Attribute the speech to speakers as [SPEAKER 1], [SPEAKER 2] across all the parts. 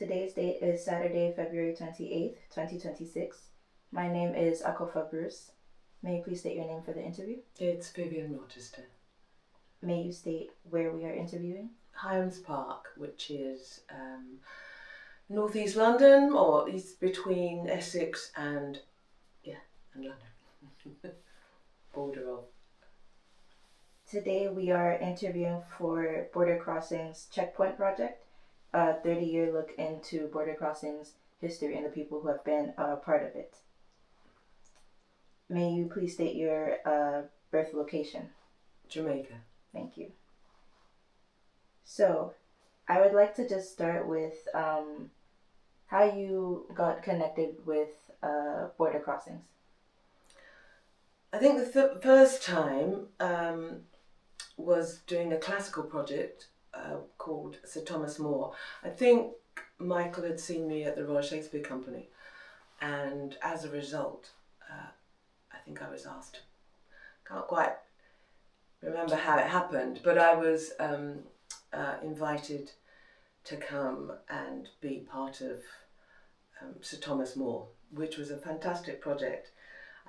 [SPEAKER 1] Today's date is Saturday, February 28th, 2026. My name is Akofa Bruce. May you please state your name for the interview?
[SPEAKER 2] It's Vivienne Rochester.
[SPEAKER 1] May you state where we are interviewing?
[SPEAKER 2] Hyams Park, which is northeast London, or it's between Essex and London. Border of.
[SPEAKER 1] Today we are interviewing for Border Crossings Checkpoint Project, a 30-year look into border crossings history and the people who have been a part of it. May you please state your birth location?
[SPEAKER 2] Jamaica.
[SPEAKER 1] Thank you. So, I would like to just start with how you got connected with border crossings.
[SPEAKER 2] I think the first time was doing a classical project called Sir Thomas More. I think Michael had seen me at the Royal Shakespeare Company, and as a result, I think I was asked. Can't quite remember how it happened, but I was invited to come and be part of Sir Thomas More, which was a fantastic project.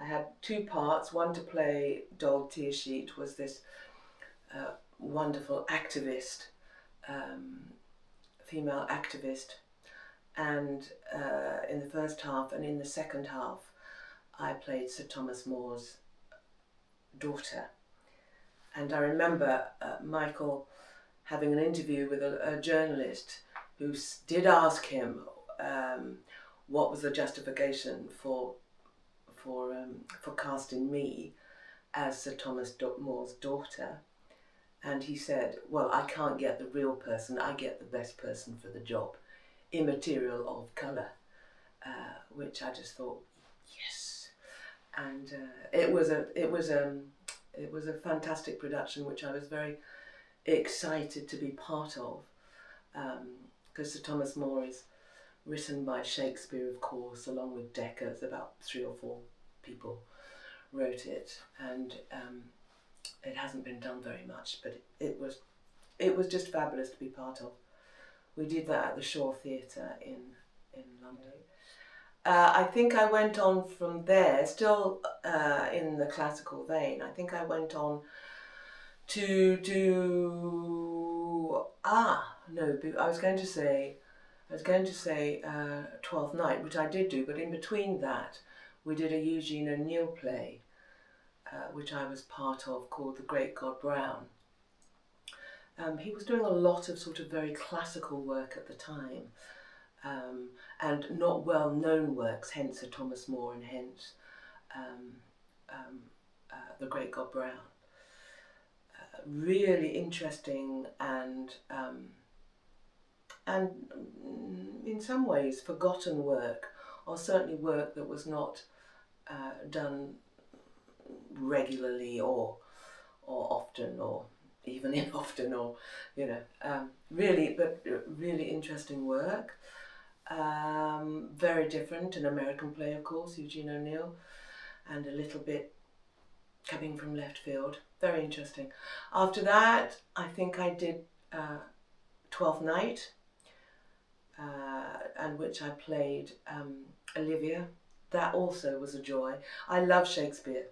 [SPEAKER 2] I had two parts. One to play Dol Tearsheet, was this wonderful activist, female activist, and in the first half, and in the second half I played Sir Thomas More's daughter. And I remember Michael having an interview with a journalist who did ask him what was the justification for casting me as Sir Thomas More's daughter, and he said, well, I can't get the real person, I get the best person for the job, immaterial of colour, which I just thought, yes. And it was a fantastic production which I was very excited to be part of, because Sir Thomas More is written by Shakespeare, of course, along with Dekker. About 3 or 4 people wrote it, and it hasn't been done very much, but it was just fabulous to be part of. We did that at the Shaw Theatre in London. I think I went on from there, still in the classical vein. I think I went on to do I was going to say 12th Night, which I did do, but in between that we did a Eugene O'Neill play, which I was part of, called The Great God Brown. He was doing a lot of sort of very classical work at the time, and not well-known works, hence Sir Thomas More and hence The Great God Brown. Really interesting and in some ways forgotten work, or certainly work that was not done regularly or often, or even often, or really interesting work. Very different, an American play, of course, Eugene O'Neill, and a little bit coming from left field. Very interesting. After that, I think I did 12th Night, and which I played Olivia. That also was a joy. I love Shakespeare,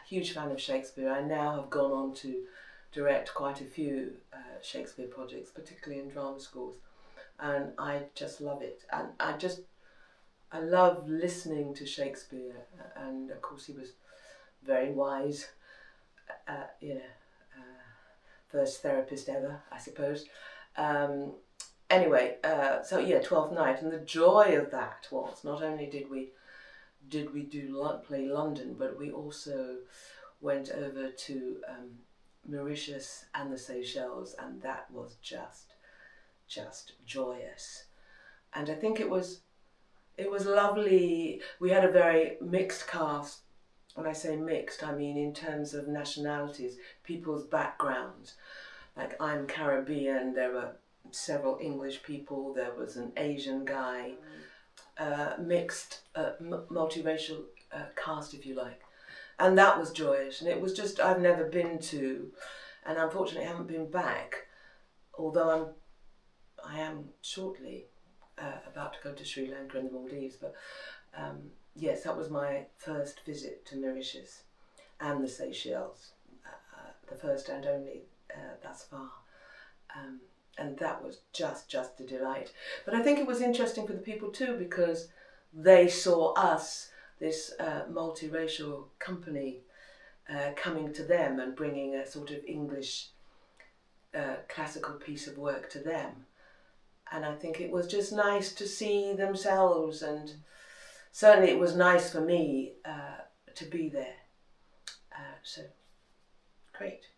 [SPEAKER 2] huge fan of Shakespeare. I now have gone on to direct quite a few Shakespeare projects, particularly in drama schools, and I just love it. And I love listening to Shakespeare, and of course he was very wise, first therapist ever, I suppose. Anyway, 12th Night, and the joy of that was not only did we play London, but we also went over to Mauritius and the Seychelles, and that was just joyous. And I think it was lovely. We had a very mixed cast. When I say mixed, I mean in terms of nationalities, people's backgrounds. Like, I'm Caribbean, there were several English people, there was an Asian guy, mixed, multiracial cast, if you like. And that was joyous, and it was just, I've never been to, and unfortunately haven't been back, although I am shortly about to go to Sri Lanka and the Maldives, but yes, that was my first visit to Mauritius and the Seychelles, the first and only thus far. And that was just a delight. But I think it was interesting for the people too, because they saw us, this multiracial company, coming to them and bringing a sort of English classical piece of work to them. And I think it was just nice to see themselves, and certainly it was nice for me to be there. So, great.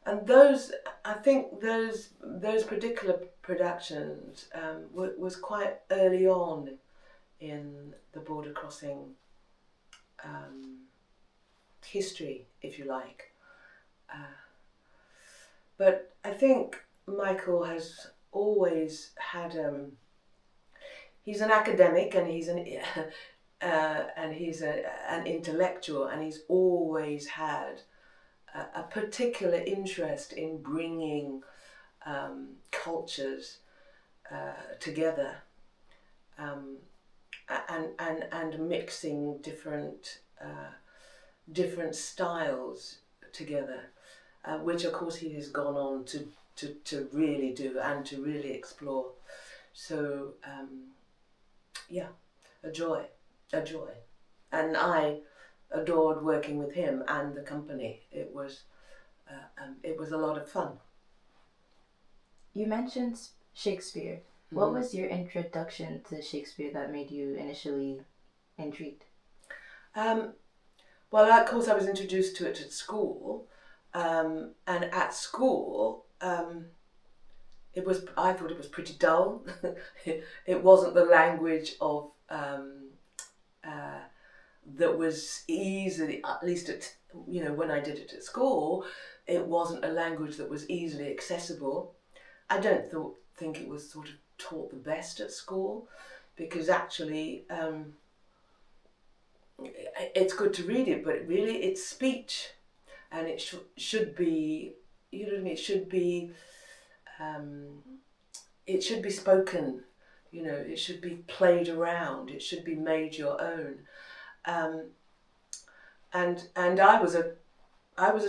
[SPEAKER 2] And those, I think those particular productions was quite early on in the border crossing history, if you like. But I think Michael has always had. He's an academic, and he's an intellectual, and he's always had a particular interest in bringing cultures together, and mixing different styles together, which of course he has gone on to really do and to really explore. So yeah, a joy, and I adored working with him and the company. It was a lot of fun.
[SPEAKER 1] You mentioned Shakespeare. What was your introduction to Shakespeare that made you initially intrigued?
[SPEAKER 2] Well, of course, I was introduced to it at school, and at school, I thought it was pretty dull. It wasn't the language of that was easily, at least when I did it at school, it wasn't a language that was easily accessible. I don't think it was sort of taught the best at school, because actually it's good to read it, but really it's speech, and it should be, you know what I mean, it should be spoken, it should be played around, it should be made your own. And I was a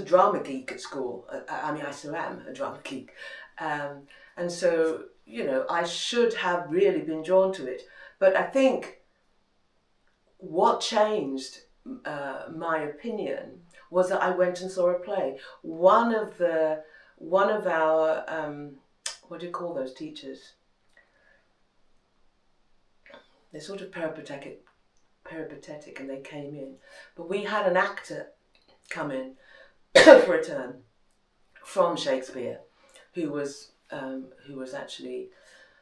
[SPEAKER 2] drama geek at school. I mean, I still am a drama geek, and so I should have really been drawn to it. But I think what changed my opinion was that I went and saw a play. One of our what do you call those teachers? They're sort of peripatetic, and they came in. But we had an actor come in for a term from Shakespeare, who was actually,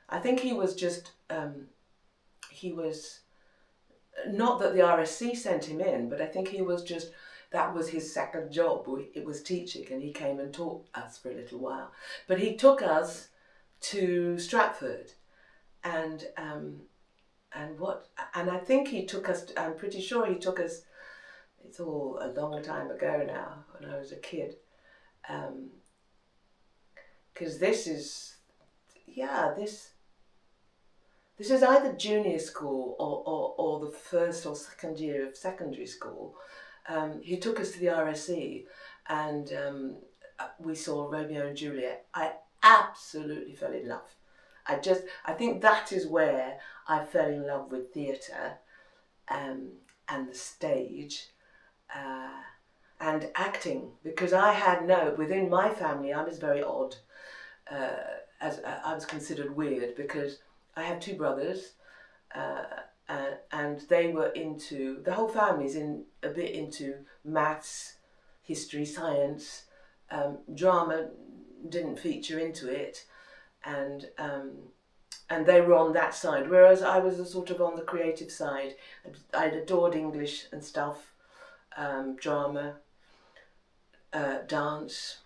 [SPEAKER 2] I think he was not that the RSC sent him in, but I think he was just, that was his second job. It was teaching, and he came and taught us for a little while. But he took us to Stratford, and I think he took us, I'm pretty sure he took us, it's all a long time ago now, when I was a kid, because this is either junior school or the first or second year of secondary school. He took us to the RSC, and we saw Romeo and Juliet. I absolutely fell in love. I think that is where I fell in love with theatre, and the stage, and acting, because within my family I was very odd, as I was considered weird, because I have two brothers, and they were the whole family's a bit into maths, history, science. Drama didn't feature into it, and they were on that side, whereas I was sort of on the creative side. I'd adored English and stuff, drama, dance.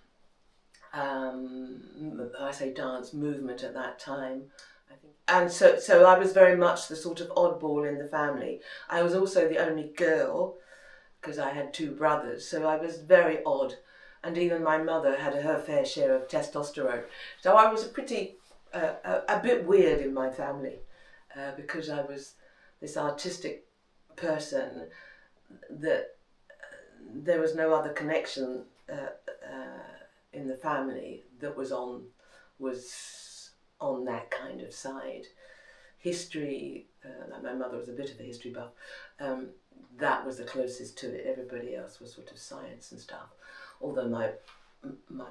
[SPEAKER 2] I say dance, movement at that time, I think. And so I was very much the sort of oddball in the family. I was also the only girl, because I had two brothers, so I was very odd. And even my mother had her fair share of testosterone. So I was a pretty a bit weird in my family because I was this artistic person that there was no other connection in the family that was on that kind of side. History, like my mother was a bit of a history buff, that was the closest to it. Everybody else was sort of science and stuff. Although my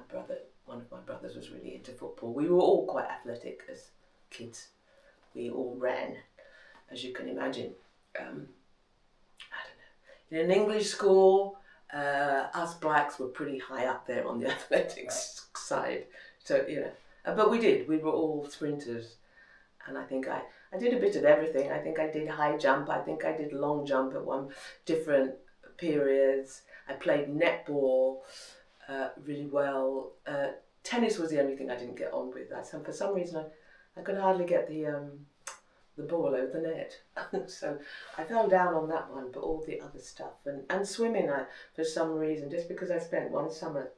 [SPEAKER 2] brother, one of my brothers, was really into football. We were all quite athletic as kids. We all ran, as you can imagine. I don't know. In an English school, us blacks were pretty high up there on the athletics side. So, you know, but we were all sprinters. And I think I did a bit of everything. I think I did high jump. I think I did long jump at different periods. I played netball really well. Tennis was the only thing I didn't get on with. For some reason, I could hardly get the ball over the net. So I fell down on that one, but all the other stuff. And swimming, for some reason, just because I spent one summer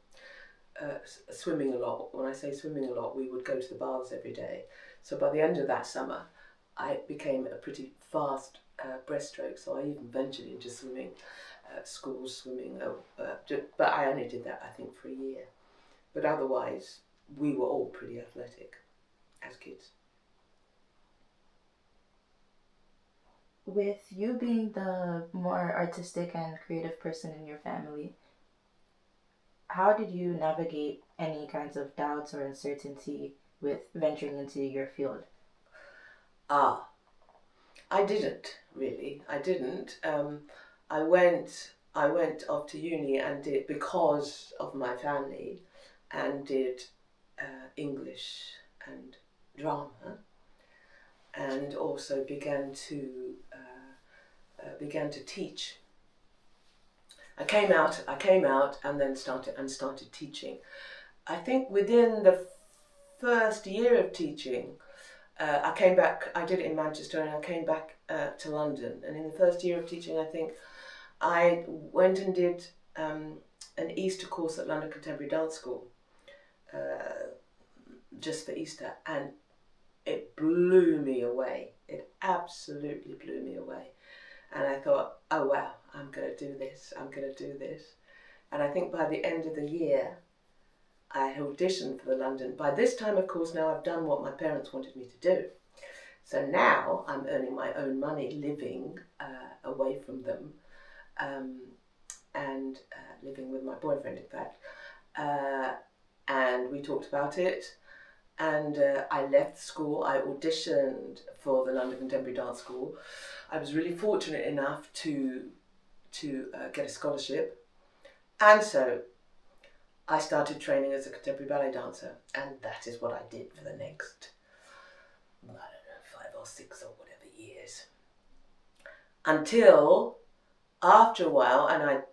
[SPEAKER 2] swimming a lot. When I say swimming a lot, we would go to the baths every day. So by the end of that summer, I became a pretty fast breaststroke. So I even ventured into swimming, school swimming. But I only did that, I think, for a year. But otherwise, we were all pretty athletic as kids.
[SPEAKER 1] With you being the more artistic and creative person in your family, how did you navigate any kinds of doubts or uncertainty with venturing into your field?
[SPEAKER 2] I didn't really. I didn't. I went off to uni and did, because of my family, and did English and drama, and also began to teach. I came out and then started teaching. I think within the first year of teaching, I came back. I did it in Manchester, and I came back to London. And in the first year of teaching, I think I went and did an Easter course at London Contemporary Dance School, just for Easter, and it blew me away. It absolutely blew me away. And I thought, oh wow, I'm going to do this. And I think by the end of the year, I auditioned for the London. By this time, of course, now I've done what my parents wanted me to do. So now I'm earning my own money, living away from them, and living with my boyfriend, in fact. And we talked about it. And I left school. I auditioned for the London Contemporary Dance School. I was really fortunate enough to get a scholarship. And so I started training as a contemporary ballet dancer. And that is what I did for the next, I don't know, 5 or 6 or whatever years. Until after a while, and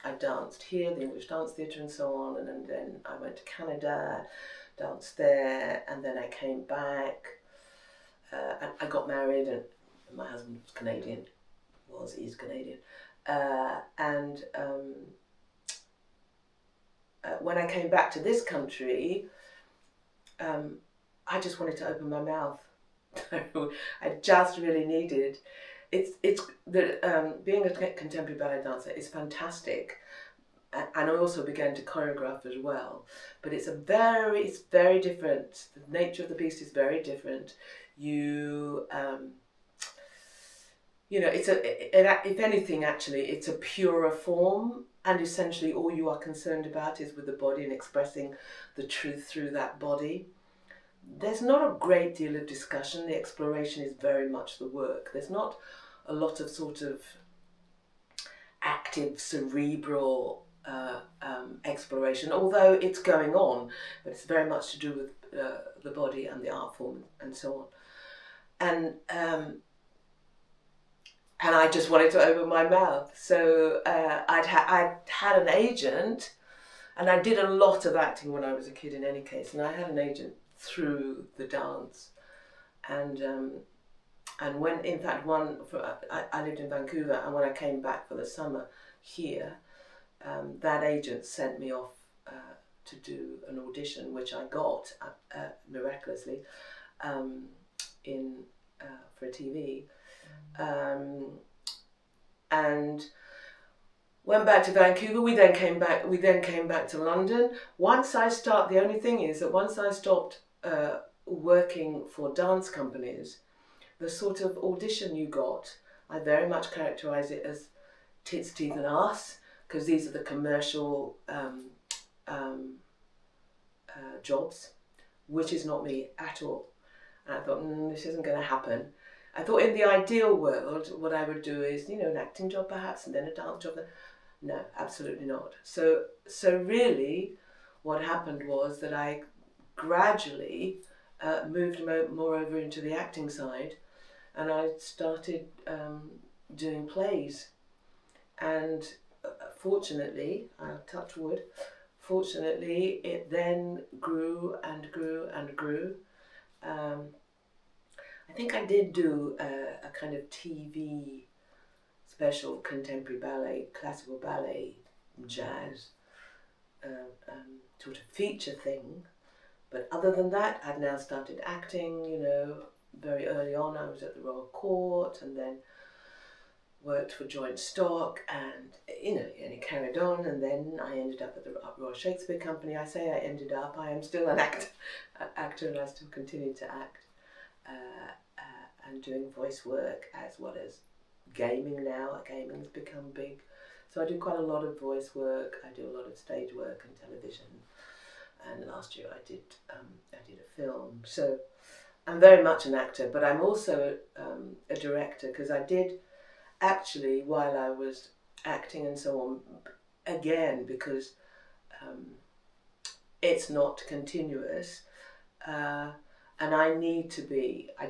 [SPEAKER 2] I danced here, the English Dance Theatre and so on. And then I went to Canada, danced there, and then I came back, and I got married, and my husband was Canadian, is Canadian, and when I came back to this country, I just wanted to open my mouth. I just really needed, being a contemporary ballet dancer is fantastic. And I also began to choreograph as well, but it's very different. The nature of the piece is very different. If anything, actually, it's a purer form, and essentially all you are concerned about is with the body and expressing the truth through that body. There's not a great deal of discussion. The exploration is very much the work. There's not a lot of sort of active, cerebral exploration, although it's going on, but it's very much to do with the body and the art form and so on. And I just wanted to open my mouth. So I'd had an agent, and I did a lot of acting when I was a kid in any case, and I had an agent through the dance. And when, in fact, I lived in Vancouver, and when I came back for the summer here, that agent sent me off to do an audition, which I got miraculously for TV, and went back to Vancouver. We then came back to London. The only thing is that once I stopped working for dance companies, the sort of audition you got, I very much characterise it as tits, teeth and arse, because these are the commercial jobs, which is not me at all. And I thought, this isn't going to happen. I thought in the ideal world, what I would do is, an acting job perhaps, and then a dance job. No, absolutely not. So really, what happened was that I gradually moved more over into the acting side, and I started doing plays. And fortunately, I'll touch wood, fortunately, it then grew and grew and grew. I think I did do a kind of TV special contemporary ballet, classical ballet, jazz, sort of feature thing. But other than that, I'd now started acting, very early on. I was at the Royal Court and then worked for Joint Stock and it carried on, and then I ended up at the Royal Shakespeare Company. I say I ended up, I am still an actor and I still continue to act and doing voice work as well as gaming now. Gaming has become big. So I do quite a lot of voice work, I do a lot of stage work and television, and last year I did a film. So I'm very much an actor, but I'm also a director, because I did actually, while I was acting and so on, again, because it's not continuous, and I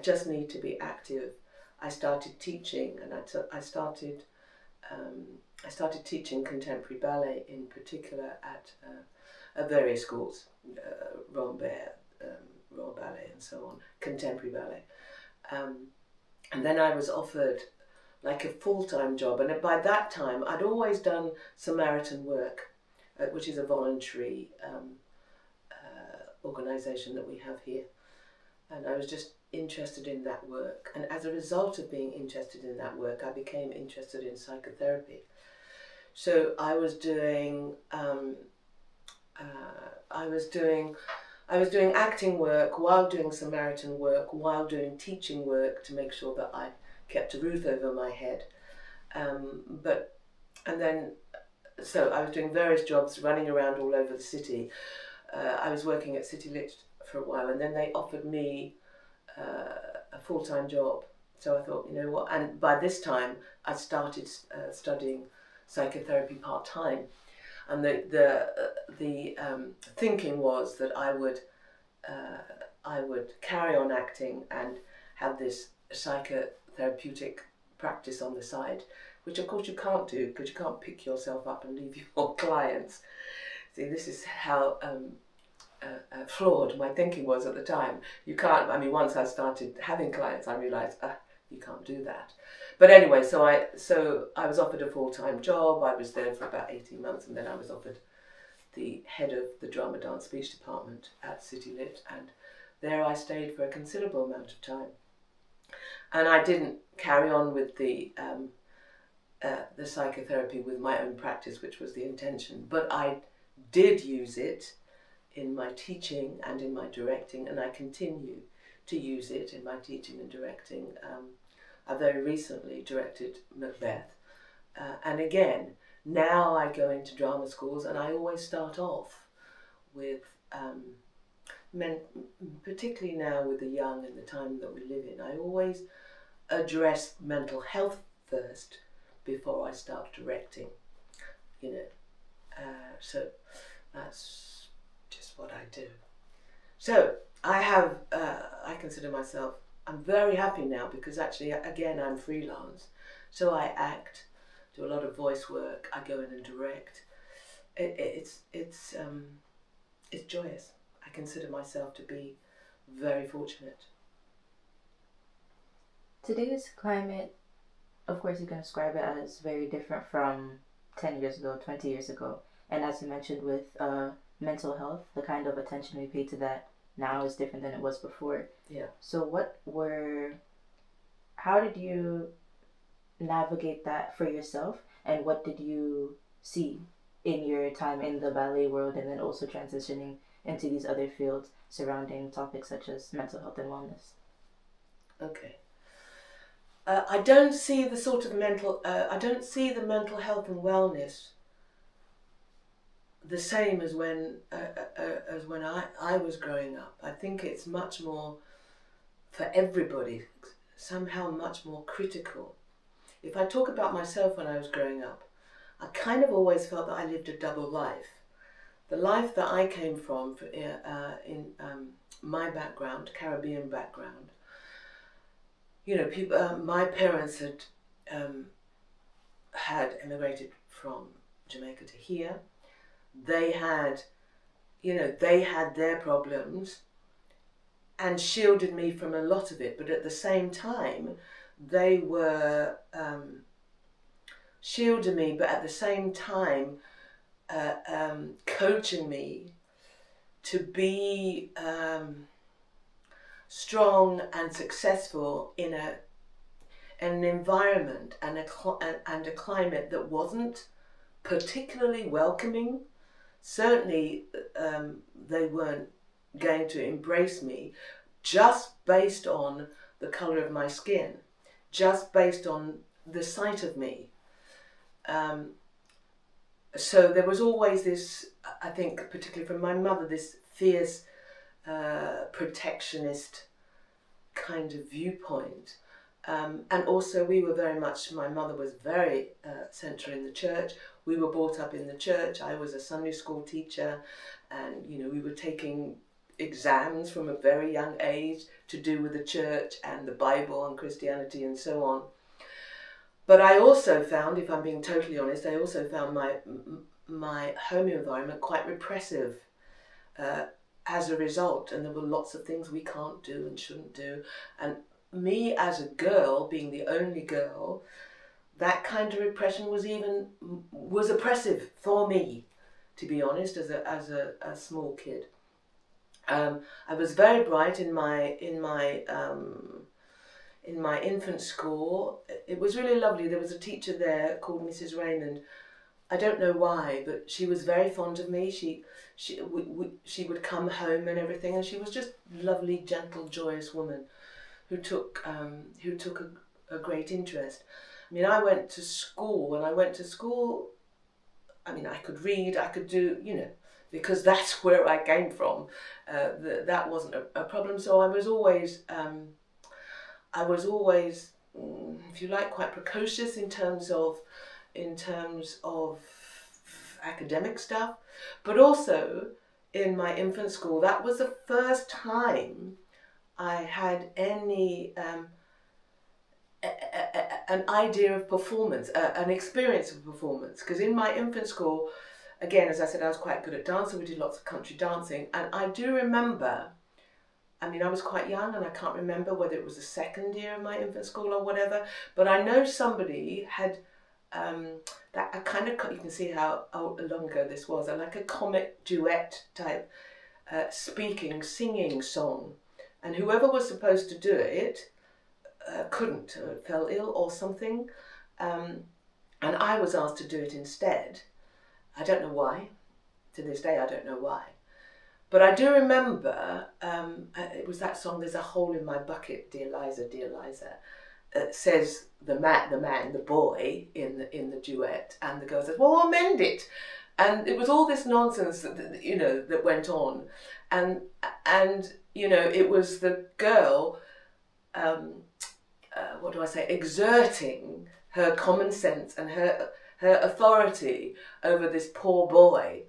[SPEAKER 2] just need to be active. I started teaching, and I started teaching contemporary ballet in particular at various schools, Royal Ballet and so on, contemporary ballet. And then I was offered like a full-time job, and by that time I'd always done Samaritan work, which is a voluntary organisation that we have here, and I was just interested in that work, and as a result of being interested in that work, I became interested in psychotherapy. So I was doing acting work while doing Samaritan work, while doing teaching work, to make sure that I kept a roof over my head. So I was doing various jobs, running around all over the city. I was working at City Lit for a while, and then they offered me a full-time job. So I thought, what? And by this time, I started studying psychotherapy part-time, and the thinking was that I would carry on acting and have this psychotherapeutic practice on the side, which of course you can't do, because you can't pick yourself up and leave your clients. See, this is how flawed my thinking was at the time. You can't, once I started having clients, I realised, you can't do that. But anyway, so I was offered a full-time job. I was there for about 18 months, and then I was offered the head of the drama dance speech department at City Lit, and there I stayed for a considerable amount of time. And I didn't carry on with the psychotherapy with my own practice, which was the intention, but I did use it in my teaching and in my directing, and I continue to use it in my teaching and directing. I very recently directed Macbeth, and again, now I go into drama schools, and I always start off with particularly now with the young and the time that we live in, I always address mental health first before I start directing, so that's just what I do. So I consider myself, I'm very happy now, because actually, again, I'm freelance. So I act, do a lot of voice work, I go in and direct. It's joyous. I consider myself to be very fortunate.
[SPEAKER 1] Today's climate, of course, you can describe it as very different from 10 years ago, 20 years ago. And as you mentioned with mental health, the kind of attention we pay to that now is different than it was before.
[SPEAKER 2] Yeah.
[SPEAKER 1] So how did you navigate that for yourself, and what did you see in your time in the ballet world, and then also transitioning into these other fields surrounding topics such as mental health and wellness?
[SPEAKER 2] Okay. I don't see the sort of I don't see the mental health and wellness the same as when I was growing up. I think it's much more, for everybody, somehow much more critical. If I talk about myself when I was growing up, I kind of always felt that I lived a double life. The life that I came from in my background, Caribbean background, you know, people. My parents had emigrated from Jamaica to here. They had their problems and shielded me from a lot of it. But at the same time, they were shielding me, but at the same time coaching me to be strong and successful in an environment and a climate that wasn't particularly welcoming. Certainly they weren't going to embrace me just based on the colour of my skin, just based on the sight of me. So there was always this, I think, particularly from my mother, this fierce protectionist kind of viewpoint. And also we were very much, my mother was very central in the church. We were brought up in the church. I was a Sunday school teacher, and we were taking exams from a very young age to do with the church and the Bible and Christianity and so on. But I also found, if I'm being totally honest, I also found my home environment quite repressive as a result, and there were lots of things we can't do and shouldn't do. And me as a girl, being the only girl, that kind of repression was oppressive for me, to be honest, as a small kid. I was very bright in my infant school. It was really lovely. There was a teacher there called Mrs. Raymond. I don't know why, but she was very fond of me. She would come home and everything, and she was just a lovely, gentle, joyous woman who took a great interest. I mean, I went to school. I mean, I could read, I could do, because that's where I came from. That wasn't a problem. So I was always, if you like, quite precocious in terms of academic stuff, but also in my infant school. That was the first time I had any an idea of performance, an experience of performance. Because in my infant school, again, as I said, I was quite good at dancing. We did lots of country dancing, and I do remember. I mean, I was quite young, and I can't remember whether it was the second year of my infant school or whatever. But I know somebody had that a kind of, you can see how long ago this was, like a comic duet type singing song, and whoever was supposed to do it couldn't, fell ill or something, and I was asked to do it instead. I don't know why. To this day, I don't know why. But I do remember it was that song, "There's a Hole in My Bucket, Dear Liza, Dear Liza." Says the boy in the duet, and the girl says, "Well, I'll mend it." And it was all this nonsense that went on, and it was the girl, exerting her common sense and her authority over this poor boy.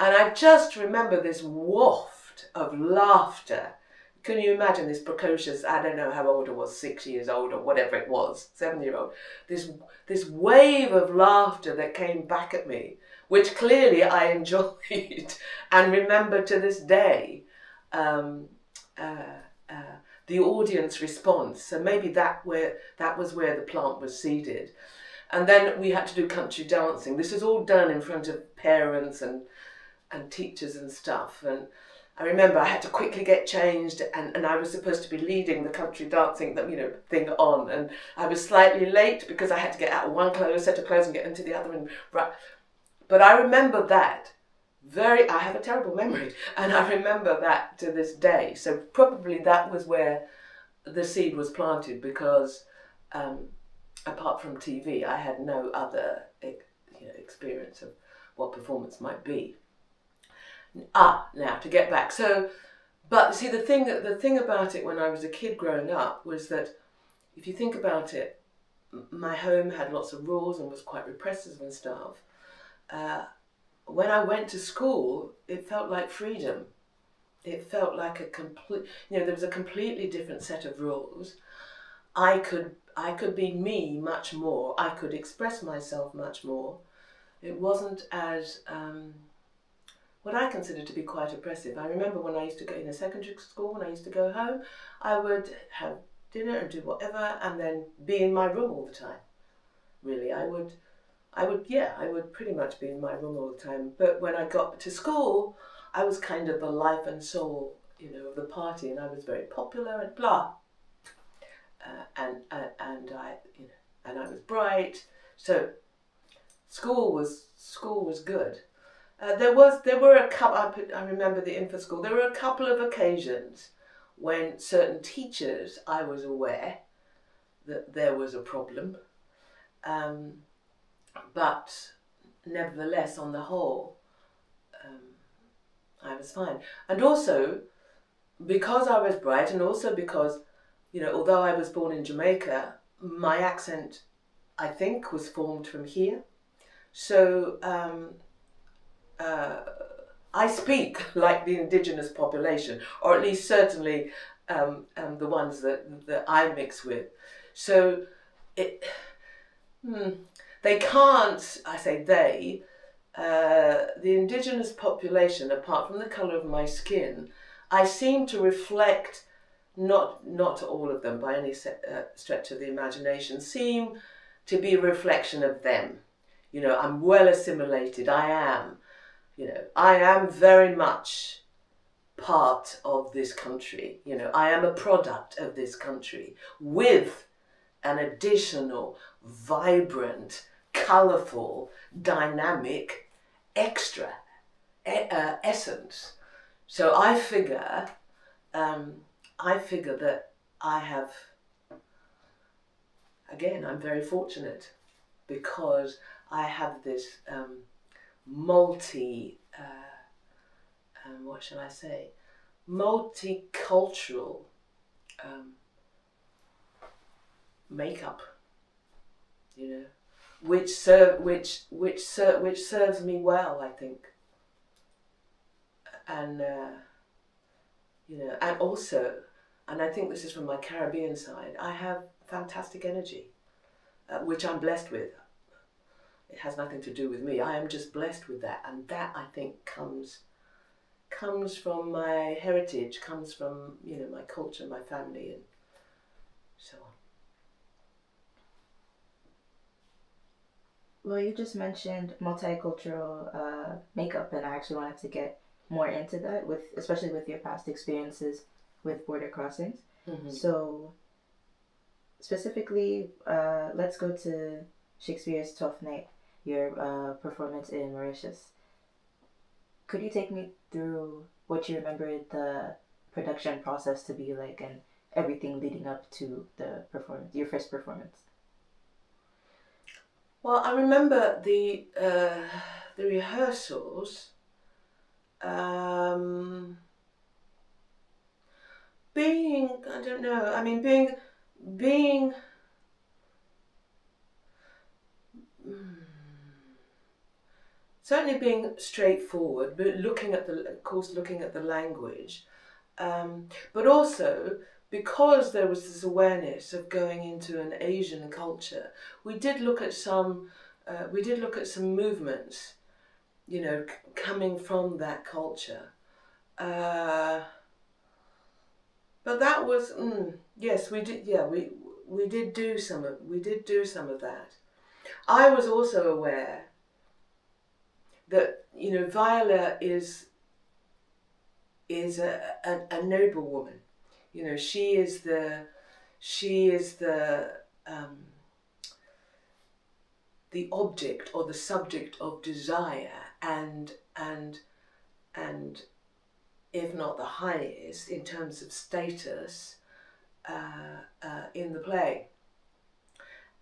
[SPEAKER 2] And I just remember this waft of laughter. Can you imagine this precocious, I don't know how old I was, 6 years old or whatever it was, 7-year-old, this wave of laughter that came back at me, which clearly I enjoyed and remember to this day, the audience response. So maybe that was where the plant was seeded. And then we had to do country dancing. This is all done in front of parents and and teachers and stuff. And I remember I had to quickly get changed, and I was supposed to be leading the country dancing thing on, and I was slightly late because I had to get out of one set of clothes and get into the other. But I remember that I have a terrible memory, and I remember that to this day. So probably that was where the seed was planted, because apart from TV, I had no other experience of what performance might be. Now to get back. So, but see, the thing about it when I was a kid growing up was that, if you think about it, my home had lots of rules and was quite repressive and stuff. When I went to school, it felt like freedom. It felt like there was a completely different set of rules. I could be me much more. I could express myself much more. It wasn't as what I considered to be quite oppressive. I remember when I used to go in a secondary school, when I used to go home, I would have dinner and do whatever, and then be in my room all the time. Really, I would pretty much be in my room all the time. But when I got to school, I was kind of the life and soul, of the party, and I was very popular and blah. And I was bright. So school was good. There were a couple. I remember the info school. There were a couple of occasions when certain teachers, I was aware that there was a problem, but nevertheless, on the whole, I was fine. And also, because I was bright, and also because, although I was born in Jamaica, my accent, I think, was formed from here. So I speak like the indigenous population, or at least certainly the ones that I mix with. So they can't, I say they, the indigenous population, apart from the colour of my skin, I seem to reflect, not all of them by any stretch of the imagination, seem to be a reflection of them. I'm well assimilated. I am very much part of this country. I am a product of this country with an additional, vibrant, colourful, dynamic, extra essence. So I figure that I have, again, I'm very fortunate because I have this multicultural makeup, which serves me well, I think, and and also, and I think this is from my Caribbean side, I have fantastic energy, which I'm blessed with. It has nothing to do with me. I am just blessed with that, and that, I think, comes from my heritage, comes from my culture, my family, and so on.
[SPEAKER 1] Well, you just mentioned multicultural makeup, and I actually wanted to get more into that, especially with your past experiences with border crossings. Mm-hmm. So, specifically, let's go to Shakespeare's *Twelfth Night*, your performance in Mauritius. Could you take me through what you remember the production process to be like, and everything leading up to the performance, your first performance?
[SPEAKER 2] Well, I remember the rehearsals being, I don't know, I mean, being certainly being straightforward, but looking at the language, but also because there was this awareness of going into an Asian culture, we did look at some movements, coming from that culture. But that was yes, we did. Yeah, we did do some of that. I was also aware that, you know, Viola is a noble woman. You know, she is the object or the subject of desire, and if not the highest in terms of status in the play.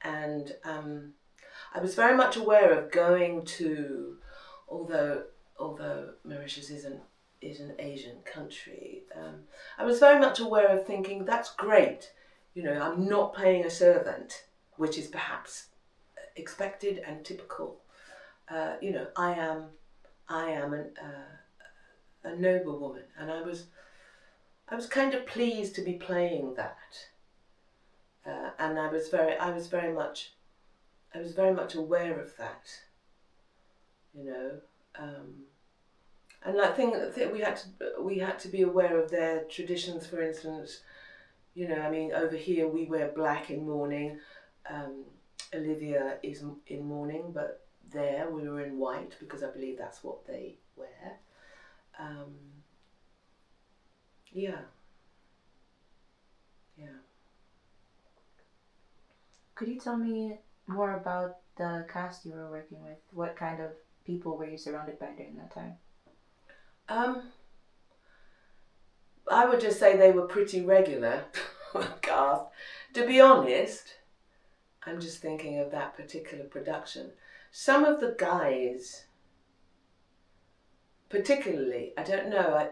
[SPEAKER 2] And I was very much aware of going to, although Mauritius is an Asian country, I was very much aware of thinking, that's great, you know, I'm not playing a servant, which is perhaps expected and typical. You know, I am a noble woman, and I was kind of pleased to be playing that, and I was very much aware of that, you know, and I think we had to be aware of their traditions. For instance, you know, I mean, over here we wear black in mourning. Olivia is in mourning, but there we were in white because I believe that's what they wear. Yeah.
[SPEAKER 1] Could you tell me more about the cast you were working with? What kind of people were you surrounded by during that time?
[SPEAKER 2] I would just say they were pretty regular cast. To be honest, I'm just thinking of that particular production. Some of the guys, particularly, I don't know,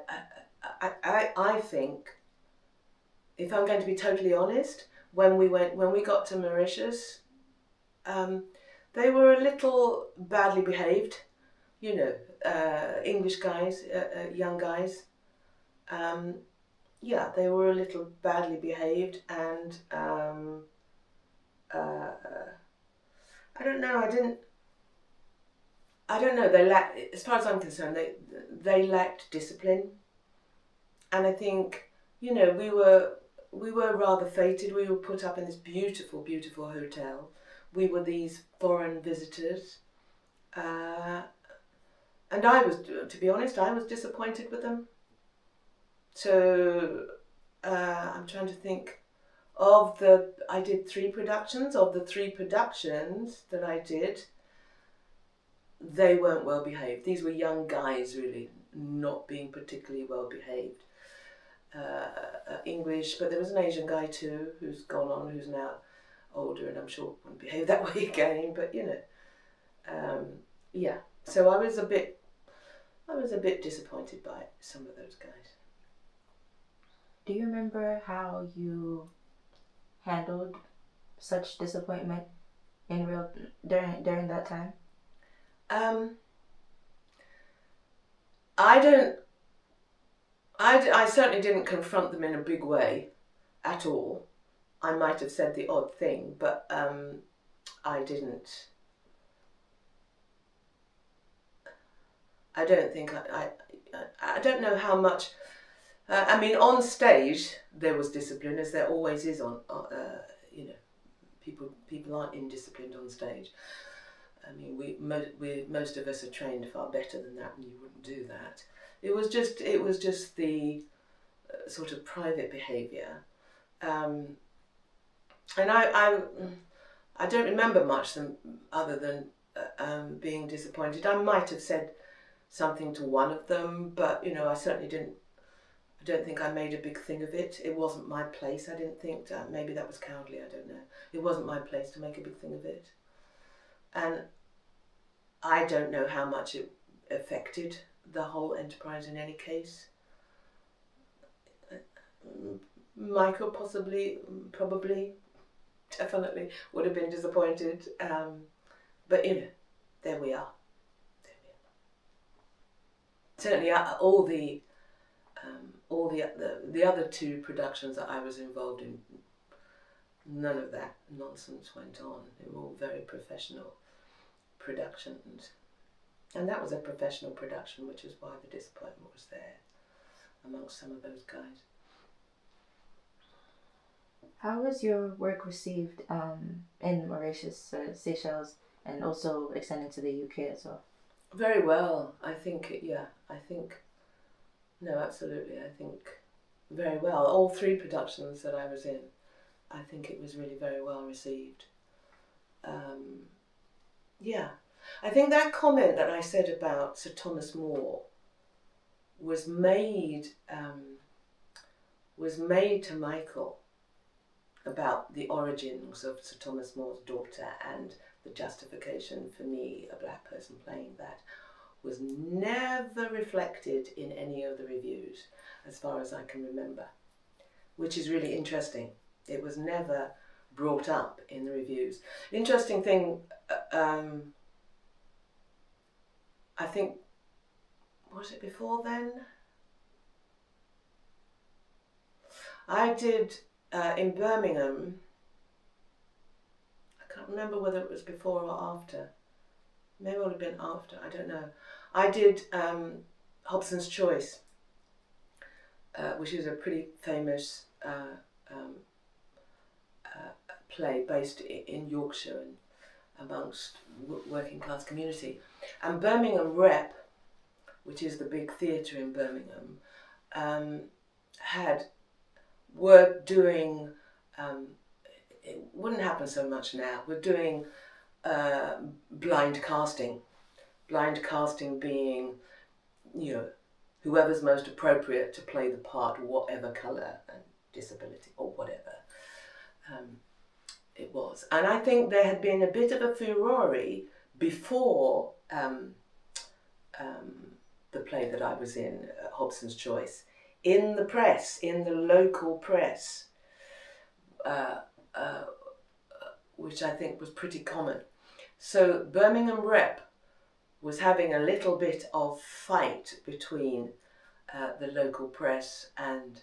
[SPEAKER 2] I think, if I'm going to be totally honest, when we got to Mauritius, they were a little badly behaved, you know, English guys, young guys. Yeah, they were a little badly behaved, and I don't know. I don't know. They lacked, as far as I'm concerned, they lacked discipline, and I think, you know, we were rather fated. We were put up in this beautiful, beautiful hotel. We were these foreign visitors, and I was, to be honest, I was disappointed with them. So I'm trying to think. I did 3 productions. Of the 3 productions that I did, they weren't well behaved. These were young guys, really, not being particularly well behaved. English, but there was an Asian guy too who's gone on, who's now older, and I'm sure won't behave that way again. But you know, yeah. So I was a bit disappointed by some of those guys.
[SPEAKER 1] Do you remember how you handled such disappointment during that time?
[SPEAKER 2] I certainly didn't confront them in a big way at all. I might have said the odd thing, but I didn't. I don't think I don't know how much. I mean, on stage there was discipline, as there always is on. You know, people aren't indisciplined on stage. I mean, most of us are trained far better than that, and you wouldn't do that. It was just the sort of private behaviour, and I don't remember much other than being disappointed. I might have said something to one of them, but you know, I don't think I made a big thing of it. It wasn't my place. I didn't think that. Maybe that was cowardly. I don't know. It wasn't my place to make a big thing of it, and I don't know how much it affected the whole enterprise in any case. Michael probably, definitely would have been disappointed. But you know, there we are. Certainly, all the other 2 productions that I was involved in, none of that nonsense went on. They were all very professional productions. And that was a professional production, which is why the disappointment was there amongst some of those guys.
[SPEAKER 1] How was your work received in Mauritius, Seychelles, and also extending to the UK as well?
[SPEAKER 2] Very well. I think, yeah, I think, no, absolutely. I think very well. All three productions that I was in, I think it was really very well received. Yeah. I think that comment that I said about Sir Thomas More was made to Michael about the origins of Sir Thomas More's daughter, and the justification for me, a black person playing that, was never reflected in any of the reviews, as far as I can remember, which is really interesting. It was never brought up in the reviews. Interesting thing, I think, was it before then? I did in Birmingham, I can't remember whether it was before or after. Maybe it would have been after, I don't know. I did Hobson's Choice, which is a pretty famous play based in Yorkshire and amongst working class community. And Birmingham Rep, which is the big theatre in Birmingham, were doing, it wouldn't happen so much now, we're doing blind casting. Blind casting being, you know, whoever's most appropriate to play the part, whatever colour and disability or whatever it was. And I think there had been a bit of a furore before the play that I was in, Hobson's Choice, in the press, in the local press, which I think was pretty common. So Birmingham Rep was having a little bit of fight between the local press and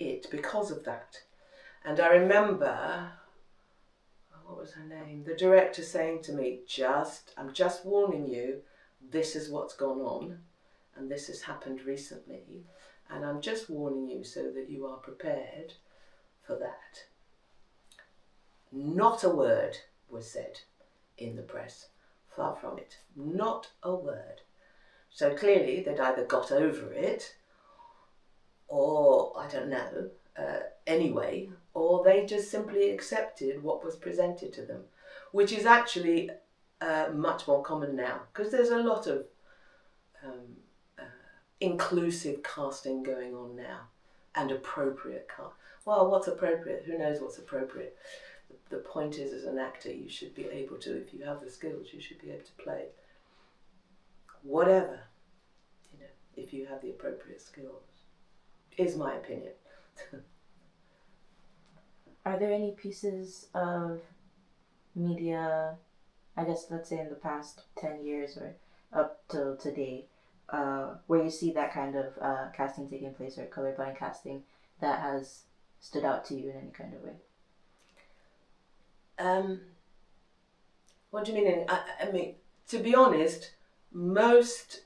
[SPEAKER 2] it because of that. And I remember, what was her name? The director saying to me, I'm just warning you, this is what's gone on, and this has happened recently, and I'm just warning you so that you are prepared for that. Not a word was said in the press. Far from it. Not a word. So clearly they'd either got over it, or, I don't know, anyway, or they just simply accepted what was presented to them, which is actually much more common now, because there's a lot of inclusive casting going on now, and appropriate cast. Well, what's appropriate? Who knows what's appropriate? The point is, as an actor, you should be able to, if you have the skills, you should be able to play whatever, you know, if you have the appropriate skills, is my opinion.
[SPEAKER 1] Are there any pieces of media, I guess, let's say in the past 10 years or up till today, where you see that kind of casting taking place, or colorblind casting, that has stood out to you in any kind of way?
[SPEAKER 2] What do you mean? I mean, to be honest, most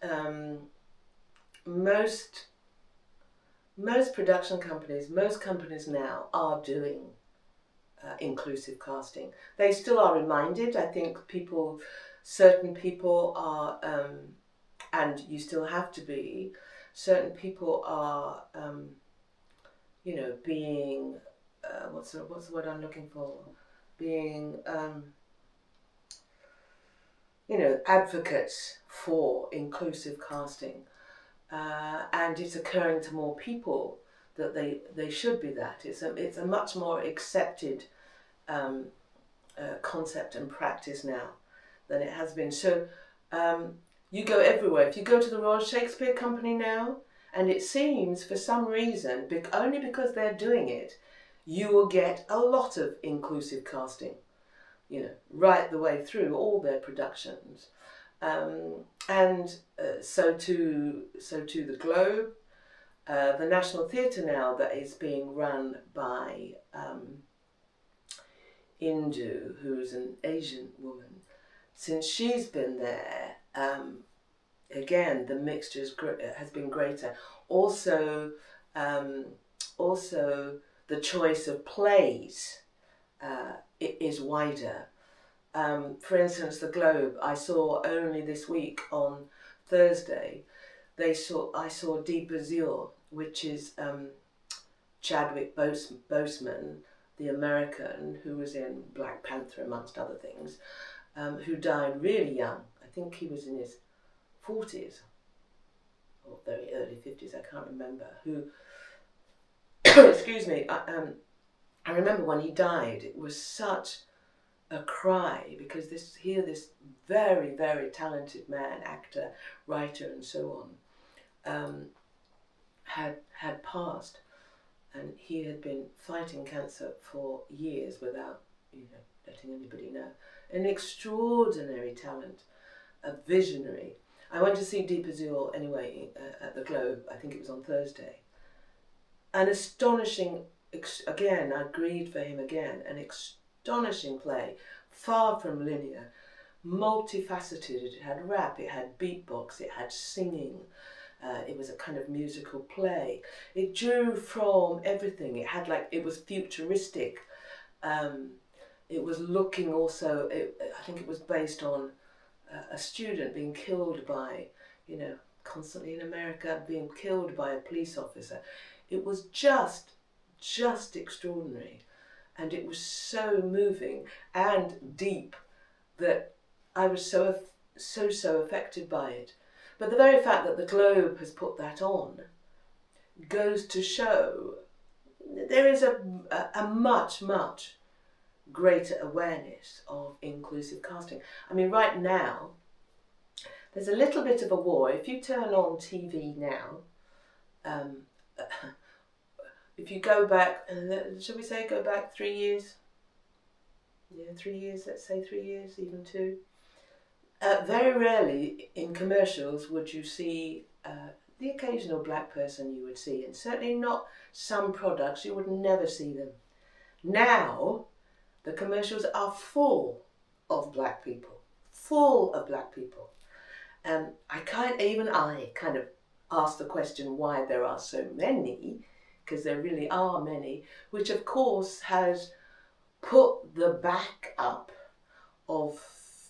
[SPEAKER 2] production companies, most companies now are doing inclusive casting. They still are reminded. I think certain people are, and you still have to be. Certain people are, you know, being what's the word I'm looking for? Being, you know, advocates for inclusive casting, and it's occurring to more people that they should be that. It's a much more accepted concept and practice now than it has been. So you go everywhere. If you go to the Royal Shakespeare Company now, and it seems for some reason, only because they're doing it, you will get a lot of inclusive casting, you know, right the way through all their productions. So to the Globe, the National Theatre now, that is being run by Indu, who's an Asian woman. Since she's been there, again, the mixture has been greater. Also, the choice of plays is wider. For instance, the Globe, I saw only this week on Thursday, I saw Deep Azure, which is Chadwick Boseman, the American who was in Black Panther amongst other things, who died really young. I think he was in his 40s or very early 50s, I can't remember. Who, excuse me, I remember when he died, it was such a cry, because this very, very talented man, actor, writer and so on, had passed, and he had been fighting cancer for years without letting anybody know. An extraordinary talent, a visionary. I went to see Deep Azure anyway at the Globe, I think it was on Thursday. An astonishing, again, I grieved for him again, an astonishing play, far from linear, multifaceted. It had rap, it had beatbox, it had singing. It was a kind of musical play. It drew from everything. It was futuristic. It was looking also, I think it was based on a student being killed by, constantly in America, being killed by a police officer. It was just extraordinary. And it was so moving and deep that I was so affected by it. But the very fact that the Globe has put that on goes to show there is a much, much greater awareness of inclusive casting. I mean, right now, there's a little bit of a war. If you turn on TV now, if you go back, shall we say go back 3 years? Yeah, 3 years, let's say 3 years, even 2. Very rarely in commercials would you see the occasional black person you would see, and certainly not some products, you would never see them. Now, the commercials are full of black people, And I kind of ask the question why there are so many, because there really are many, which of course has put the back up of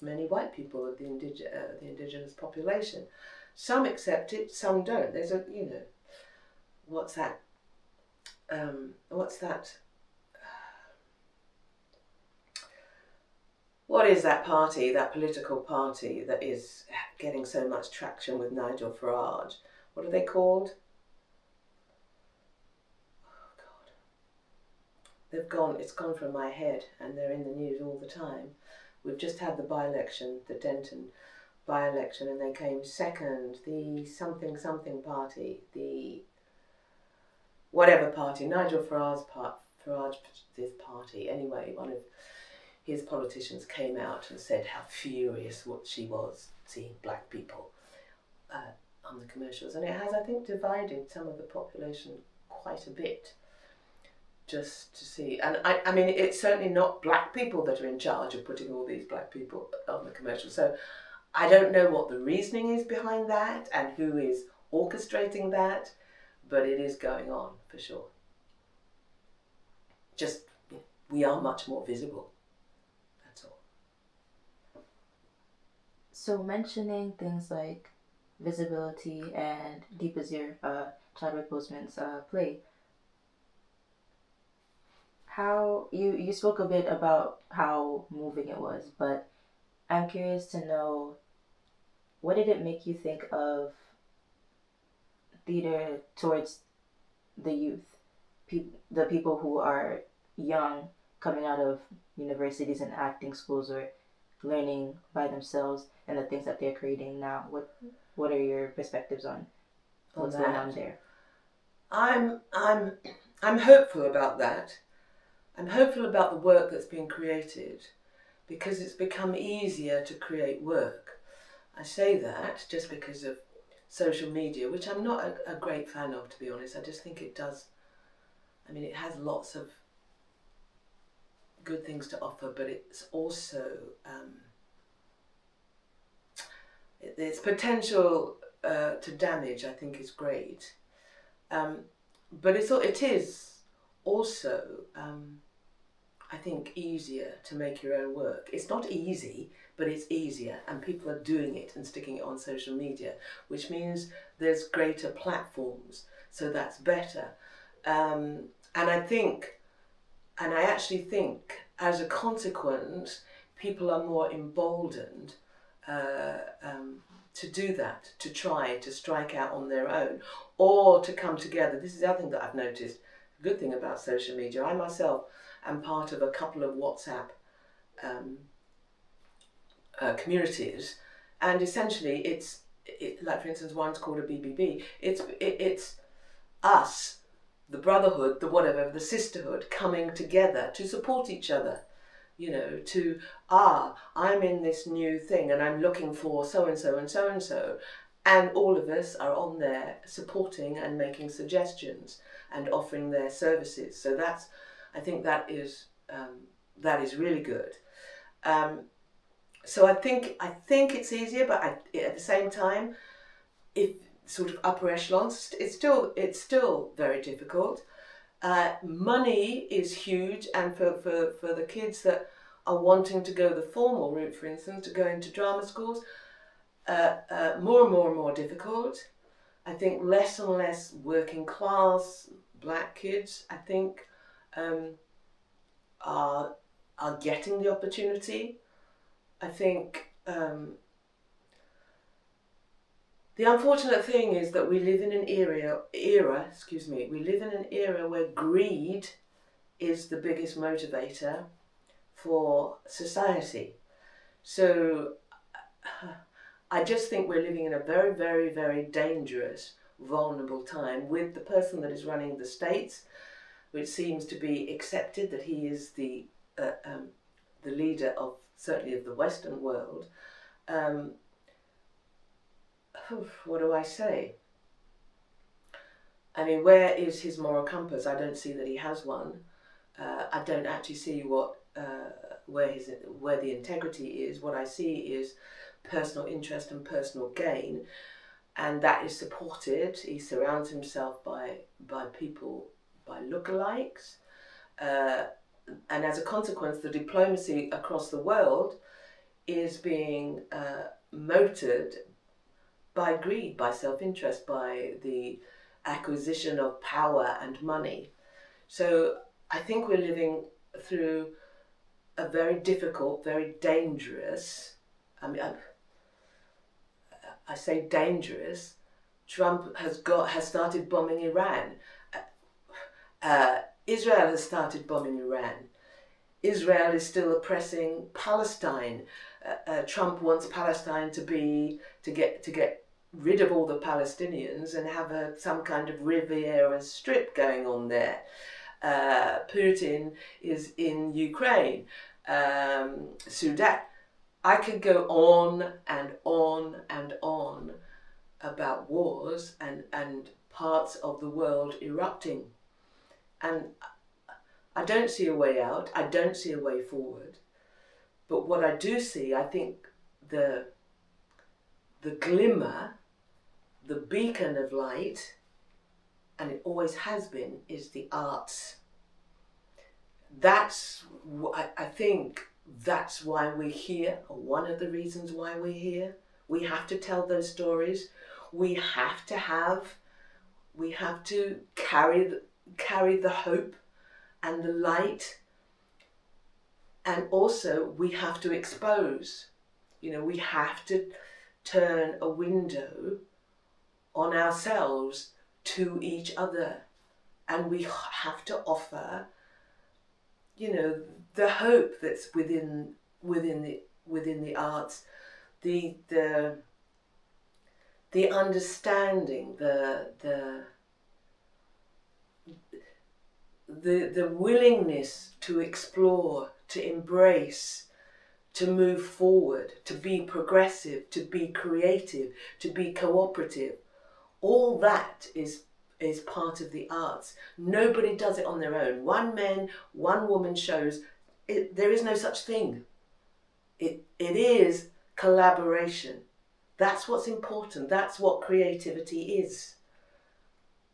[SPEAKER 2] many white people of the indigenous population. Some accept it, some don't. There's what's that what is that party, that political party that is getting so much traction with Nigel Farage? What are they called? Oh God. It's gone from my head, and they're in the news all the time. We've just had the by-election, the Denton by-election, and they came second, the something party, the whatever party, Nigel Farage's party. Anyway, one of his politicians came out and said how furious she was seeing black people on the commercials. And it has, I think, divided some of the population quite a bit. Just to see, and I mean, it's certainly not black people that are in charge of putting all these black people on the commercial. So I don't know what the reasoning is behind that and who is orchestrating that, but it is going on for sure. Just, we are much more visible. That's all.
[SPEAKER 1] So mentioning things like visibility and Deep Azure, Chadwick Boseman's play, how you spoke a bit about how moving it was, but I'm curious to know, what did it make you think of theater towards the youth, the people who are young, coming out of universities and acting schools, or learning by themselves, and the things that they're creating now? What are your perspectives on what's going on there?
[SPEAKER 2] I'm hopeful about that. I'm hopeful about the work that's been created, because it's become easier to create work. I say that just because of social media, which I'm not a great fan of, to be honest. I just think it does, I mean, it has lots of good things to offer, but it's also, its potential to damage, I think, is great. But it is also I think, easier to make your own work. It's not easy, but it's easier, and people are doing it and sticking it on social media, which means there's greater platforms, so that's better. And I actually think, as a consequence, people are more emboldened to do that, to try to strike out on their own, or to come together. This is the other thing that I've noticed. A good thing about social media. I myself am part of a couple of WhatsApp communities, and essentially it's like, for instance, one's called a BBB. It's us, the brotherhood, the whatever, the sisterhood, coming together to support each other. You know, I'm in this new thing and I'm looking for so and so and so and so, and all of us are on there supporting and making suggestions and offering their services. So I think that is really good. So I think it's easier, but at the same time, if sort of upper echelons, it's still very difficult. Money is huge, and for the kids that are wanting to go the formal route, for instance, to go into drama schools, more and more difficult. I think less and less working class black kids, I think, are getting the opportunity. I think the unfortunate thing is that we live in an era. We live in an era where greed is the biggest motivator for society. So I just think we're living in a very, very, very dangerous, vulnerable time with the person that is running the states, which seems to be accepted that he is the leader of, certainly, of the Western world. What do I say? I mean, where is his moral compass? I don't see that he has one. I don't actually see where the integrity is. What I see is personal interest and personal gain, and that is supported. He surrounds himself by people, by lookalikes, and as a consequence, the diplomacy across the world is being motored by greed, by self-interest, by the acquisition of power and money. So I think we're living through a very difficult, very dangerous, I say dangerous. Trump has started bombing Iran. Israel has started bombing Iran. Israel is still oppressing Palestine. Trump wants Palestine to get rid of all the Palestinians and have some kind of Riviera Strip going on there. Putin is in Ukraine, Sudan. I could go on and on and on about wars and parts of the world erupting. And I don't see a way out. I don't see a way forward. But what I do see, I think the glimmer, the beacon of light, and it always has been, is the arts. I think that's why we're here, or one of the reasons why we're here. We have to tell those stories. We have to carry the hope and the light. And also we have to expose. We have to turn a window on ourselves to each other, and we have to offer, the hope that's within the arts, the understanding, the willingness to explore, to embrace, to move forward, to be progressive, to be creative, to be cooperative. All that is part of the arts. Nobody does it on their own. One man, one woman shows. There is no such thing. It is collaboration. That's what's important. That's what creativity is.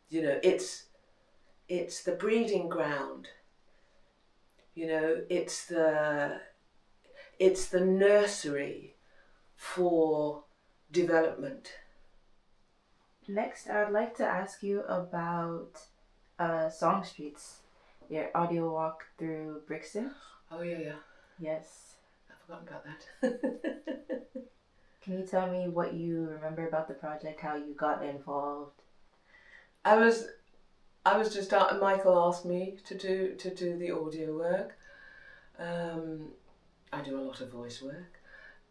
[SPEAKER 2] It's the breeding ground. You know, it's the nursery for development.
[SPEAKER 1] Next, I would like to ask you about SONGSTREETS, your audio walk through Brixton.
[SPEAKER 2] Oh, yeah.
[SPEAKER 1] Yes.
[SPEAKER 2] I forgot about that.
[SPEAKER 1] Can you tell me what you remember about the project, how you got involved?
[SPEAKER 2] I was just out, Michael asked me to do the audio work. I do a lot of voice work.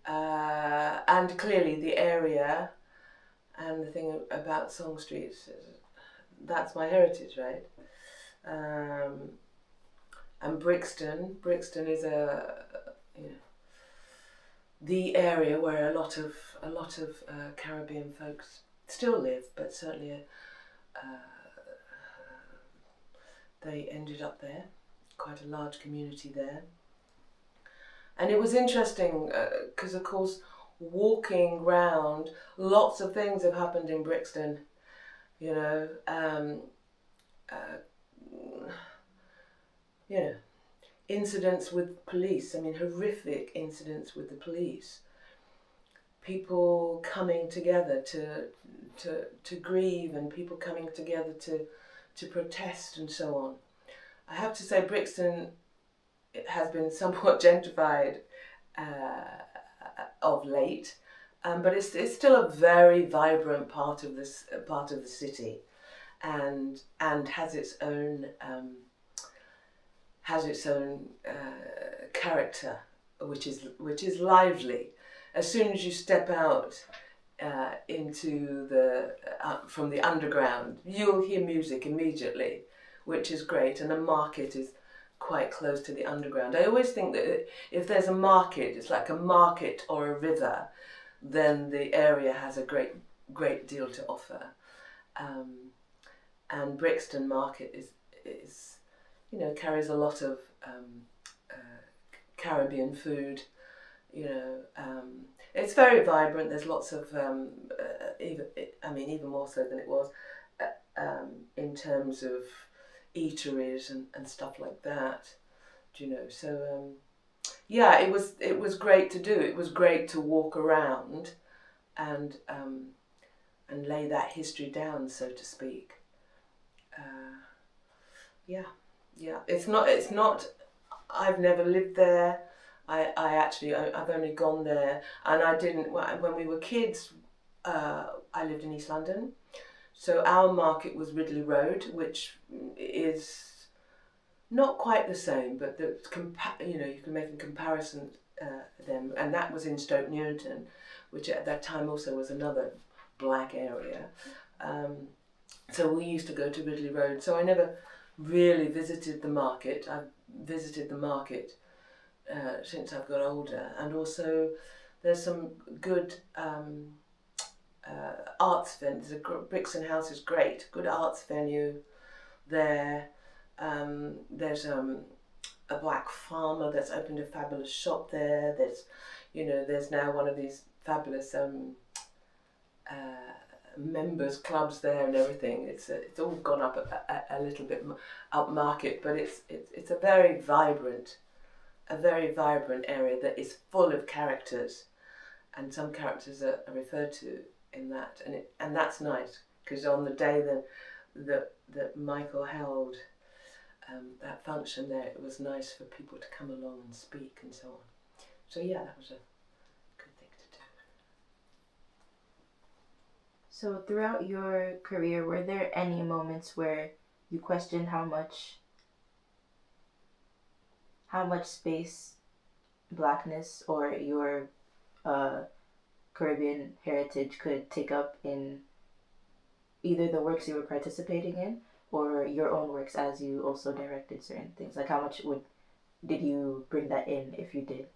[SPEAKER 2] And clearly the area and the thing about SONGSTREETS, that's my heritage, right? And Brixton is the area where a lot of Caribbean folks still live, but certainly they ended up there. Quite a large community there. And it was interesting because, of course, walking round, lots of things have happened in Brixton. You know, incidents with police. I mean, horrific incidents with the police. People coming together to grieve, and people coming together to protest and so on. I have to say, Brixton, it has been somewhat gentrified of late, but it's still a very vibrant part of the city, and has its own character, which is lively. As soon as you step out into from the underground, you'll hear music immediately, which is great, and the market is quite close to the underground. I always think that if there's a market, it's like a market or a river, then the area has a great deal to offer. And Brixton Market is carries a lot of Caribbean food. It's very vibrant. There's lots of even more so than it was in terms of eateries and stuff like that. So it was great to do. It was great to walk around and lay that history down, so to speak. It's not. I've never lived there. I've only gone there, and I didn't. When we were kids, I lived in East London, so our market was Ridley Road, which is not quite the same, but you can make a comparison them, and that was in Stoke Newington, which at that time also was another black area. So we used to go to Ridley Road. So I never really visited the market. I've visited the market since I've got older, and also there's some good arts venues. Brixton House is great, good arts venue there. There's a black farmer that's opened a fabulous shop there. There's now one of these fabulous members clubs there and everything. It's all gone up a little bit up market, but it's a very vibrant area that is full of characters, and some characters are referred to in that, and that's nice, because on the day that Michael held that function there, it was nice for people to come along and speak and so on. So yeah, that was a good thing to do.
[SPEAKER 1] So throughout your career, were there any moments where you questioned how much space blackness or your Caribbean heritage could take up in either the works you were participating in or your own works, as you also directed certain things? Like, how much did you bring that in, if you did?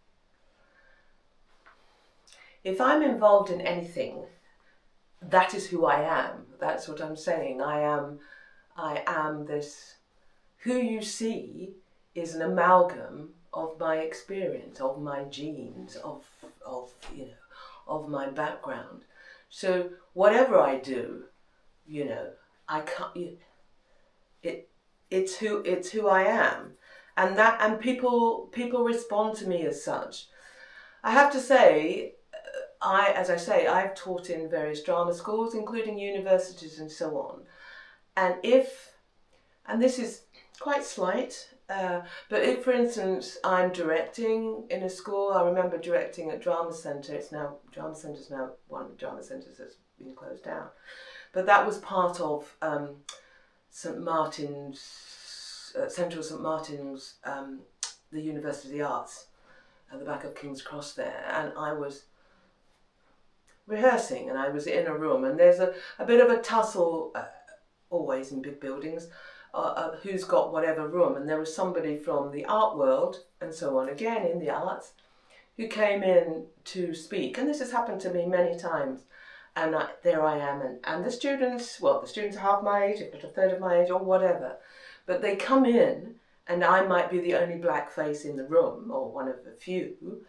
[SPEAKER 2] If I'm involved in anything, that is who I am. That's what I'm saying. I am this. Who you see is an amalgam of my experience, of my genes, of my background. So whatever I do, I can't. It's who I am, and people respond to me as such. I have to say, I've taught in various drama schools, including universities and so on. And this is quite slight, but if, for instance, I'm directing in a school, I remember directing at Drama Centre. Drama Centre's now one of the drama centres that's been closed down. But that was part of St Martin's, Central St Martin's, the University of the Arts, at the back of King's Cross there. And I was rehearsing, and I was in a room, and there's a bit of a tussle, always in big buildings, who's got whatever room. And there was somebody from the art world, and so on, again in the arts, who came in to speak. And this has happened to me many times. And there I am, and the students are half my age, if not a third of my age, or whatever. But they come in, and I might be the only black face in the room, or one of the few.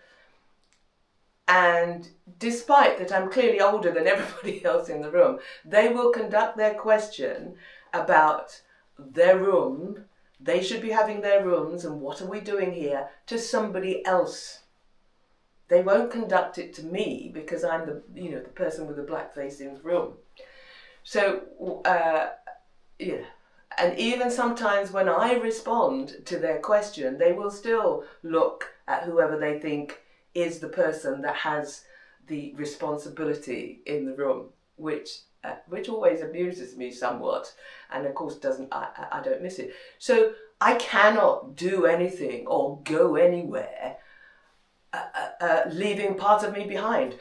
[SPEAKER 2] And despite that I'm clearly older than everybody else in the room, they will conduct their question about their room. They should be having their rooms, and what are we doing here, to somebody else. They won't conduct it to me because I'm the person with the black face in the room. So, and even sometimes when I respond to their question, they will still look at whoever they think is the person that has the responsibility in the room, which always amuses me somewhat, and of course I don't miss it. So I cannot do anything or go anywhere leaving part of me behind.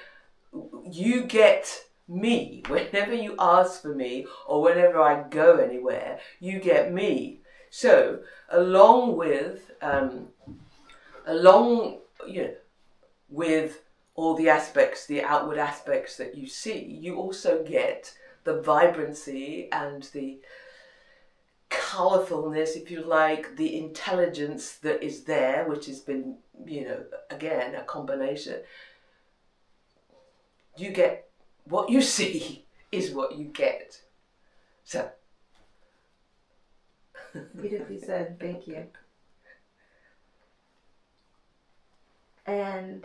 [SPEAKER 2] You get me whenever you ask for me, or whenever I go anywhere. You get me. So along with all the aspects, the outward aspects that you see, you also get the vibrancy and the colourfulness, if you like, the intelligence that is there, which has been, again, a combination. You get what you see is what you get. So.
[SPEAKER 1] Beautifully said, thank you. And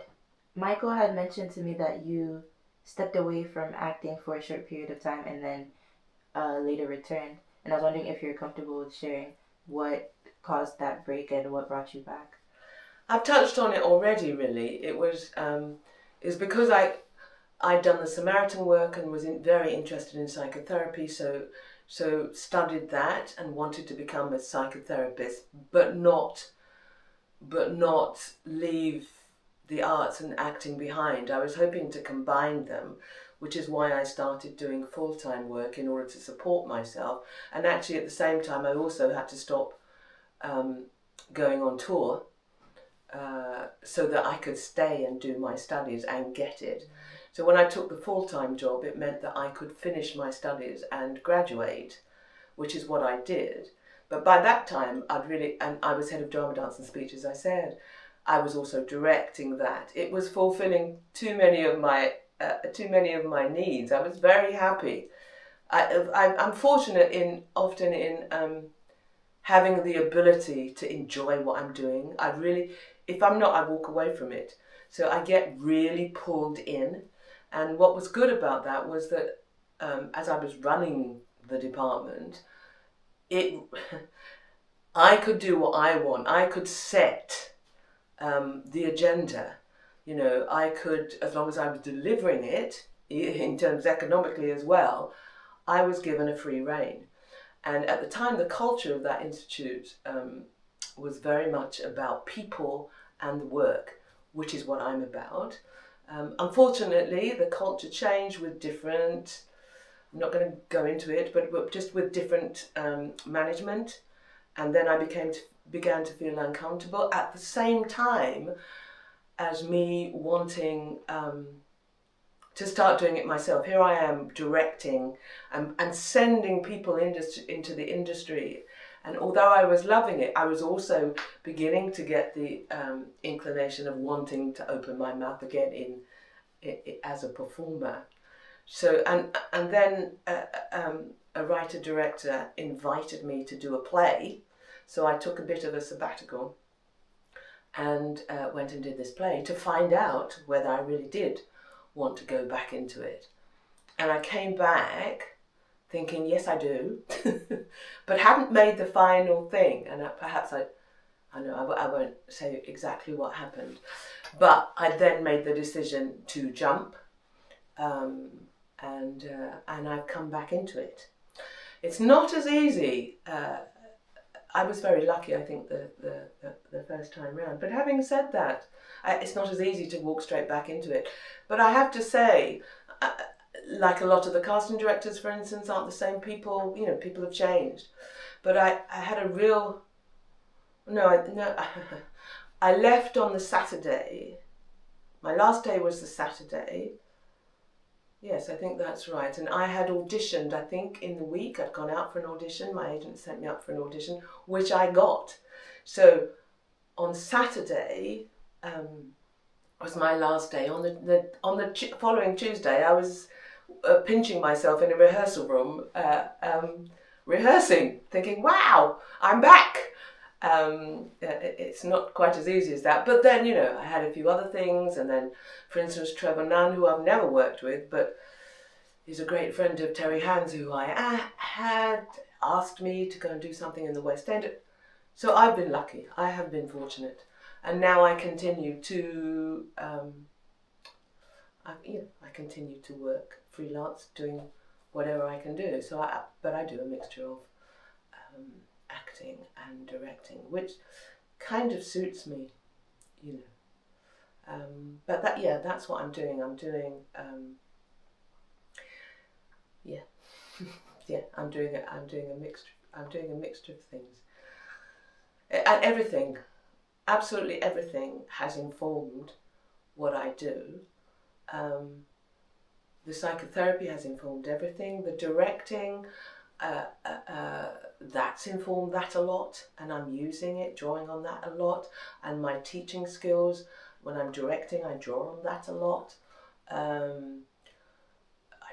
[SPEAKER 1] Michael had mentioned to me that you stepped away from acting for a short period of time and then later returned. And I was wondering if you're comfortable with sharing what caused that break and what brought you back.
[SPEAKER 2] I've touched on it already, really. It was because I'd done the Samaritan work and was very interested in psychotherapy, so studied that and wanted to become a psychotherapist, but not leave the arts and acting behind. I was hoping to combine them, which is why I started doing full-time work in order to support myself. And actually at the same time I also had to stop going on tour so that I could stay and do my studies and get it. So when I took the full-time job, it meant that I could finish my studies and graduate, which is what I did. But by that time, and I was head of drama, dance and speech, as I said. I was also directing that. It was fulfilling too many of my needs. I was very happy. I'm fortunate often in having the ability to enjoy what I'm doing. If I'm not, I walk away from it. So I get really pulled in. And what was good about that was that as I was running the department, I could do what I want. I could set the agenda. I could, as long as I was delivering it, in terms economically as well, I was given a free rein. And at the time, the culture of that institute was very much about people and the work, which is what I'm about. Unfortunately, the culture changed with different, I'm not going to go into it, but just with different management. And then I began to feel uncomfortable at the same time as me wanting to start doing it myself. Here I am directing and sending people into the industry. And although I was loving it, I was also beginning to get the inclination of wanting to open my mouth again as a performer. So and then a writer-director invited me to do a play. So I took a bit of a sabbatical and went and did this play to find out whether I really did want to go back into it. And I came back thinking, yes, I do, but hadn't made the final thing. And perhaps I won't say exactly what happened, but I then made the decision to jump, and I've come back into it. It's not as easy. I was very lucky, I think, the first time round. But having said that, it's not as easy to walk straight back into it. But I have to say, like a lot of the casting directors, for instance, aren't the same people. You know, people have changed. But I had a real... I left on the Saturday. My last day was the Saturday. Yes, I think that's right. And I had auditioned, I think, in the week. I'd gone out for an audition. My agent sent me up for an audition, which I got. So on Saturday was my last day. On the following Tuesday, I was pinching myself in a rehearsal room, rehearsing, thinking, wow, I'm back. It's not quite as easy as that, but then, you know, I had a few other things, and then, for instance, Trevor Nunn, who I've never worked with, but he's a great friend of Terry Hands, who I had asked me to go and do something in the West End. So I've been lucky, I have been fortunate, and now I continue to I continue to work freelance, doing whatever I can do. But I do a mixture of acting and directing, which kind of suits me, you know. But that's what I'm doing. I'm doing I'm doing a mixture of things, and everything, absolutely everything, has informed what I do. The psychotherapy has informed everything. The directing, that's informed that a lot, and I'm using it, drawing on that a lot. And my teaching skills, when I'm directing, I draw on that a lot. I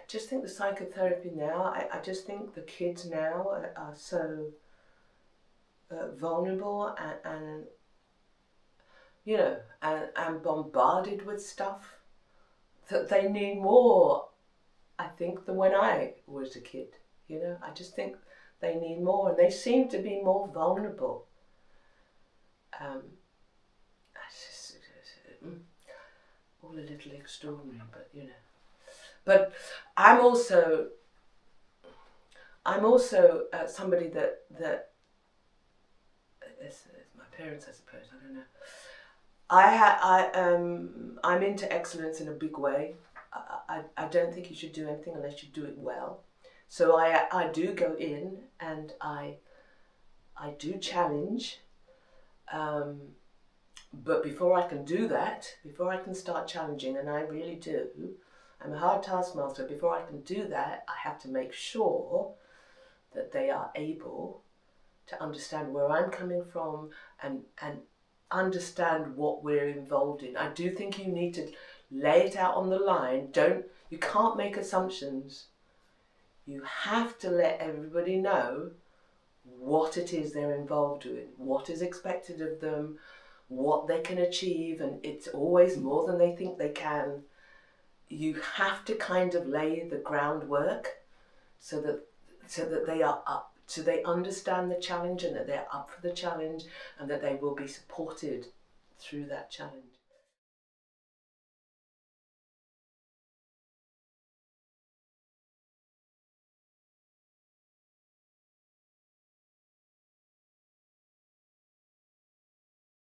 [SPEAKER 2] just think the psychotherapy now, I just think the kids now are so vulnerable and you know, and bombarded with stuff that they need more, I think, than when I was a kid. You know, I just think they need more, and they seem to be more vulnerable. All a little extraordinary, but you know. But I'm also somebody that as my parents, I suppose, I don't know. I'm into excellence in a big way. I don't think you should do anything unless you do it well. So I do go in and I do challenge, but before I can do that, before I can start challenging, and I really do, I'm a hard taskmaster, before I can do that, I have to make sure that they are able to understand where I'm coming from and understand what we're involved in. I do think you need to lay it out on the line. You can't make assumptions. You have to let everybody know what it is they're involved with, what is expected of them, what they can achieve, and it's always more than they think they can. You have to kind of lay the groundwork so that they are up, so they understand the challenge and that they're up for the challenge and that they will be supported through that challenge.